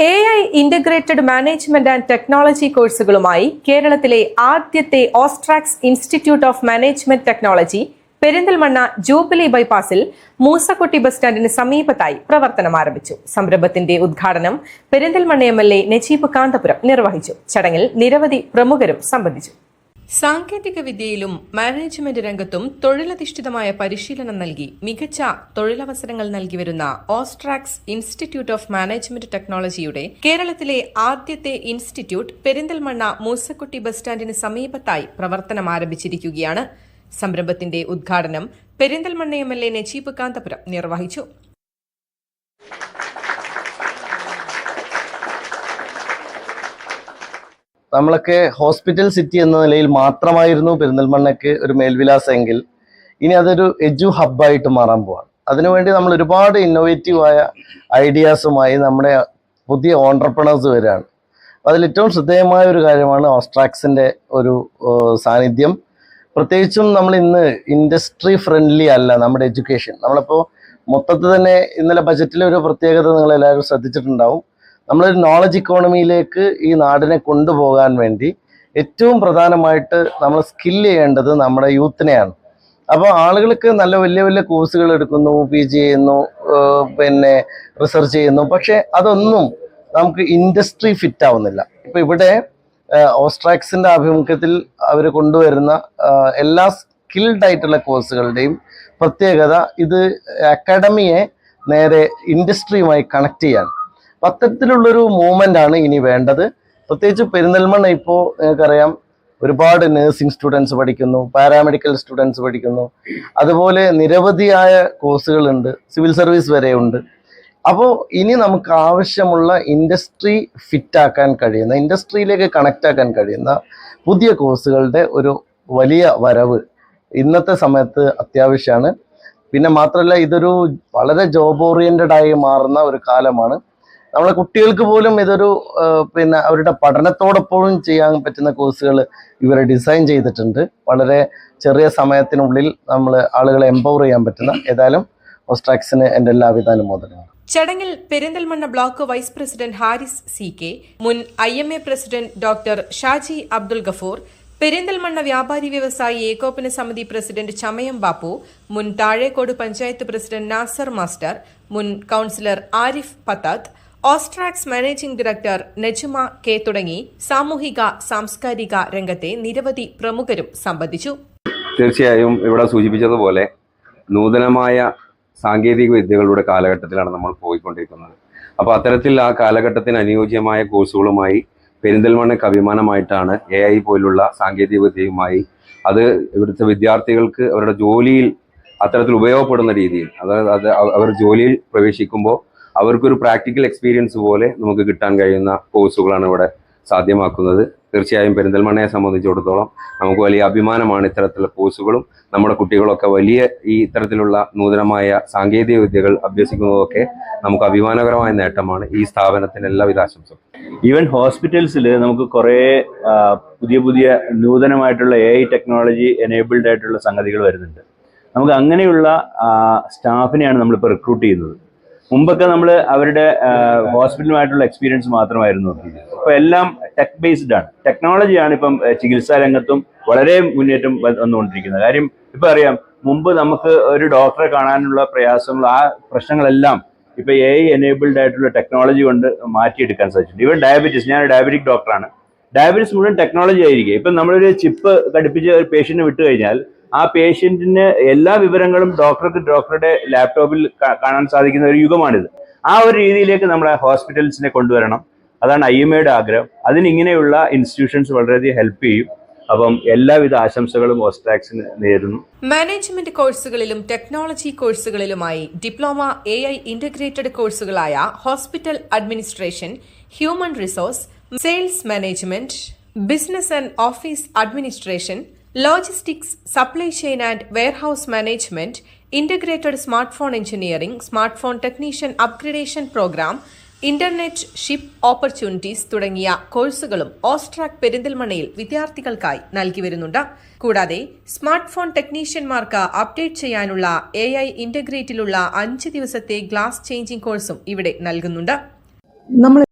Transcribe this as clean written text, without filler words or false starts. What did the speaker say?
AI integrated management and technology കോഴ്സുകളുമായി കേരളത്തിലെ ആദ്യത്തെ Ostrax institute of management technology Perinthalmanna Jubilee ബൈപ്പാസിൽ മൂസക്കുട്ടി ബസ് സ്റ്റാൻഡിന് സമീപത്തായി പ്രവർത്തനം ആരംഭിച്ചു. സംരംഭത്തിന്റെ ഉദ്ഘാടനം പെരിന്തൽമണ്ണ MLA നജീബ് കാന്തപുരം നിർവഹിച്ചു. ചടങ്ങിൽ നിരവധി പ്രമുഖരും സംബന്ധിച്ചു. സാങ്കേതിക വിദ്യയിലും മാനേജ്മെന്റ് രംഗത്തും തൊഴിലധിഷ്ഠിതമായ പരിശീലനം നൽകി മികച്ച തൊഴിലവസരങ്ങൾ നൽകിവരുന്ന ഓസ്ട്രാക്സ് ഇൻസ്റ്റിറ്റ്യൂട്ട് ഓഫ് മാനേജ്മെന്റ് ടെക്നോളജിയുടെ കേരളത്തിലെ ആദ്യത്തെ ഇൻസ്റ്റിറ്റ്യൂട്ട് പെരിന്തൽമണ്ണ മൂസക്കുട്ടി ബസ് സ്റ്റാൻഡിന് സമീപത്തായി പ്രവർത്തനം ആരംഭിച്ചിരിക്കുകയാണ്. സംരംഭത്തിന്റെ ഉദ്ഘാടനം പെരിന്തൽമണ്ണ MLA നജീബ് കാന്തപുരം നിർവഹിച്ചു. നമ്മളൊക്കെ ഹോസ്പിറ്റൽ സിറ്റി എന്ന നിലയിൽ മാത്രമായിരുന്നു പെരിന്തൽമണ്ണയ്ക്ക് ഒരു മേൽവിലാസമെങ്കിൽ ഇനി അതൊരു എഡ്യു ഹബ്ബായിട്ട് മാറാൻ പോവാണ്. അതിനുവേണ്ടി നമ്മൾ ഒരുപാട് ഇന്നോവേറ്റീവായ ഐഡിയാസുമായി നമ്മുടെ പുതിയ ഓൺട്രപ്രണേഴ്സ് വരികയാണ്. അതിൽ ഏറ്റവും ശ്രദ്ധേയമായ ഒരു കാര്യമാണ് ഓസ്ട്രാക്സിൻ്റെ ഒരു സാന്നിധ്യം. പ്രത്യേകിച്ചും നമ്മൾ ഇന്ന് ഇൻഡസ്ട്രി ഫ്രണ്ട്ലി അല്ല നമ്മുടെ എഡ്യൂക്കേഷൻ. നമ്മളിപ്പോൾ മൊത്തത്തിൽ തന്നെ ഇന്നലെ ബജറ്റിലെ ഒരു പ്രത്യേകത നിങ്ങളെല്ലാവരും ശ്രദ്ധിച്ചിട്ടുണ്ടാവും. നമ്മളൊരു നോളജ് ഇക്കോണമിയിലേക്ക് ഈ നാടിനെ കൊണ്ടുപോകാൻ വേണ്ടി ഏറ്റവും പ്രധാനമായിട്ട് നമ്മൾ സ്കില്ല് ചെയ്യേണ്ടത് നമ്മുടെ യൂത്തിനെയാണ്. അപ്പോൾ ആളുകൾക്ക് നല്ല വലിയ വലിയ കോഴ്സുകൾ എടുക്കുന്നു, PG ചെയ്യുന്നു, പിന്നെ റിസർച്ച് ചെയ്യുന്നു. പക്ഷേ അതൊന്നും നമുക്ക് ഇൻഡസ്ട്രി ഫിറ്റ് ആവുന്നില്ല. ഇപ്പോൾ ഇവിടെ ഓസ്ട്രാക്സിൻ്റെ ആഭിമുഖ്യത്തിൽ അവർ കൊണ്ടുവരുന്ന എല്ലാ സ്കിൽഡ് ആയിട്ടുള്ള കോഴ്സുകളുടെയും പ്രത്യേകത ഇത് അക്കാഡമിയെ നേരെ ഇൻഡസ്ട്രിയുമായി കണക്ട് ചെയ്യാൻ. അത്തരത്തിലുള്ളൊരു മൂവ്മെൻ്റ് ആണ് ഇനി വേണ്ടത്. പ്രത്യേകിച്ച് പെരിന്തൽമണ്ണ ഇപ്പോൾ നിങ്ങൾക്കറിയാം ഒരുപാട് നഴ്സിംഗ് സ്റ്റുഡൻസ് പഠിക്കുന്നു, പാരാമെഡിക്കൽ സ്റ്റുഡൻസ് പഠിക്കുന്നു, അതുപോലെ നിരവധിയായ കോഴ്സുകളുണ്ട്, സിവിൽ സർവീസ് വരെയുണ്ട്. അപ്പോൾ ഇനി നമുക്ക് ആവശ്യമുള്ള ഇൻഡസ്ട്രി ഫിറ്റാക്കാൻ കഴിയുന്ന, ഇൻഡസ്ട്രിയിലേക്ക് കണക്റ്റ് ആക്കാൻ കഴിയുന്ന പുതിയ കോഴ്സുകളുടെ ഒരു വലിയ വരവ് ഇന്നത്തെ സമയത്ത് അത്യാവശ്യമാണ്. പിന്നെ മാത്രമല്ല ഇതൊരു വളരെ ജോബ് ഓറിയൻറ്റഡ് ആയി മാറുന്ന ഒരു കാലമാണ്. നമ്മളെ കുട്ടികൾക്ക് പോലും ഇതൊരു പിന്നെ അവരുടെ പഠനത്തോടൊപ്പവും ചെയ്യാൻ പറ്റുന്ന കോഴ്സുകൾ ഇവർ ഡിസൈൻ ചെയ്തിട്ടുണ്ട്. വളരെ ചെറിയ സമയത്തിനുള്ളിൽ നമ്മൾ ആളുകളെ എംപവർ ചെയ്യാൻ പറ്റുന്ന. ഏതായാലും ഓസ്ട്രാക്സിന് എൻ്റെ എല്ലാവിധ അനുമോദനങ്ങളും. ചടങ്ങിൽ Perinthalmanna block vice president Haris CK, മുൻ IMA president doctor Shaji Abdul Gafoor, Perinthalmanna വ്യാപാരി വ്യവസായി ഏകോപന സമിതി പ്രസിഡന്റ് ചമയം ബാപ്പു, മുൻ താഴേക്കോട് പഞ്ചായത്ത് പ്രസിഡന്റ് നാസർ മാസ്റ്റർ, മുൻ councillor Arif Pathath, Ostrax managing director Najuma K തുടങ്ങി സാമൂഹിക സാംസ്കാരിക രംഗത്തെ നിരവധി പ്രമുഖരും സംബന്ധിച്ചു. തീർച്ചയായും ഇവിടെ സൂചിപ്പിച്ചതുപോലെ നൂതനമായ സാങ്കേതിക വിദ്യകളുടെ കാലഘട്ടത്തിലാണ് നമ്മൾ പോയിക്കൊണ്ടിരിക്കുന്നത്. അപ്പോൾ അത്തരത്തിൽ ആ കാലഘട്ടത്തിന് അനുയോജ്യമായ കോഴ്സുകളുമായി പെരിന്തൽമണ്ണയ്ക്ക് അഭിമാനമായിട്ടാണ് AI പോലുള്ള സാങ്കേതിക വിദ്യയുമായി അത് ഇവിടുത്തെ വിദ്യാർത്ഥികൾക്ക് അവരുടെ ജോലിയിൽ അത്തരത്തിൽ ഉപയോഗപ്പെടുന്ന രീതിയിൽ, അതായത് അവർ ജോലിയിൽ പ്രവേശിക്കുമ്പോൾ അവർക്കൊരു പ്രാക്ടിക്കൽ എക്സ്പീരിയൻസ് പോലെ നമുക്ക് കിട്ടാൻ കഴിയുന്ന കോഴ്സുകളാണ് ഇവിടെ സാധ്യമാക്കുന്നത്. തീർച്ചയായും പെരിന്തൽമണ്ണയെ സംബന്ധിച്ചിടത്തോളം നമുക്ക് വലിയ അഭിമാനമാണ് ഇത്തരത്തിലുള്ള കോഴ്സുകളും നമ്മുടെ കുട്ടികളൊക്കെ വലിയ ഈ ഇത്തരത്തിലുള്ള നൂതനമായ സാങ്കേതിക വിദ്യകൾ അഭ്യസിക്കുന്നതൊക്കെ നമുക്ക് അഭിമാനകരമായ നേട്ടമാണ്. ഈ സ്ഥാപനത്തിന് എല്ലാവിധ ആശംസകളും. ഈവൻ ഹോസ്പിറ്റൽസിൽ നമുക്ക് കുറേ പുതിയ പുതിയ നൂതനമായിട്ടുള്ള AI ടെക്നോളജി എനേബിൾഡ് ആയിട്ടുള്ള സംഗതികൾ വരുന്നുണ്ട്. നമുക്ക് അങ്ങനെയുള്ള സ്റ്റാഫിനെയാണ് നമ്മളിപ്പോൾ റിക്രൂട്ട് ചെയ്യുന്നത്. മുമ്പൊക്കെ നമ്മൾ അവരുടെ ഹോസ്പിറ്റലുമായിട്ടുള്ള എക്സ്പീരിയൻസ് മാത്രമായിരുന്നു നോക്കിയത്. ഇപ്പോൾ എല്ലാം ടെക് ബേസ്ഡ് ആണ്. ടെക്നോളജിയാണ് ഇപ്പം ചികിത്സാ രംഗത്തും വളരെ മുന്നേറ്റം വന്നുകൊണ്ടിരിക്കുന്നത്. കാര്യം ഇപ്പം അറിയാം, മുമ്പ് നമുക്ക് ഒരു ഡോക്ടറെ കാണാനുള്ള പ്രയാസങ്ങൾ, ആ പ്രശ്നങ്ങളെല്ലാം ഇപ്പം AI എനേബിൾഡ് ആയിട്ടുള്ള ടെക്നോളജി കൊണ്ട് മാറ്റിയെടുക്കാൻ സാധിച്ചിട്ടുണ്ട്. ഈവൻ ഡയബറ്റീസ്, ഞാൻ ഡയബറ്റിക് ഡോക്ടറാണ്. ഡയബറ്റീസ് മുഴുവൻ ടെക്നോളജി ആയിരിക്കും. ഇപ്പം നമ്മളൊരു ചിപ്പ് ഘടിപ്പിച്ച് ഒരു പേഷ്യന്റിനെ വിട്ടു കഴിഞ്ഞാൽ ആ പേഷ്യന്റിന് എല്ലാ വിവരങ്ങളും ഡോക്ടറുടെ ലാപ്ടോപ്പിൽ കാണാൻ സാധിക്കുന്ന ഒരു യുഗമാണിത്. ആ ഒരു രീതിയിലേക്ക് നമ്മളെ ഹോസ്പിറ്റൽസിനെ കൊണ്ടുവരണം. അതാണ് IMAയുടെ ആഗ്രഹം. അതിനിങ്ങനെയുള്ള ഇൻസ്റ്റിറ്റ്യൂഷൻസ് വളരെയധികം ഹെൽപ്പ് ചെയ്യും. അപ്പം എല്ലാവിധ ആശംസകളും ഓസ്ട്രാക്സിന് നേരുന്നു. മാനേജ്മെന്റ് കോഴ്സുകളിലും ടെക്നോളജി കോഴ്സുകളിലുമായി ഡിപ്ലോമ AI ഇന്റഗ്രേറ്റഡ് കോഴ്സുകളായ hospital administration, human resource, sales management, business and office administration, logistics, supply chain and warehouse management, integrated smartphone engineering, smartphone technician upgradation programme, internship opportunities തുടങ്ങിയ കോഴ്സുകളും Ostrax പെരിന്തൽമണ്ണയിൽ വിദ്യാർത്ഥികൾക്കായി നൽകി വരുന്നുണ്ട്. കൂടാതെ smartphone ടെക്നീഷ്യന്മാർക്ക് update ചെയ്യാനുള്ള AI ഇന്റഗ്രേറ്റിലുള്ള 5 ദിവസത്തെ ഗ്ലാസ് ചേഞ്ചിങ് കോഴ്സും ഇവിടെ നൽകുന്നുണ്ട്.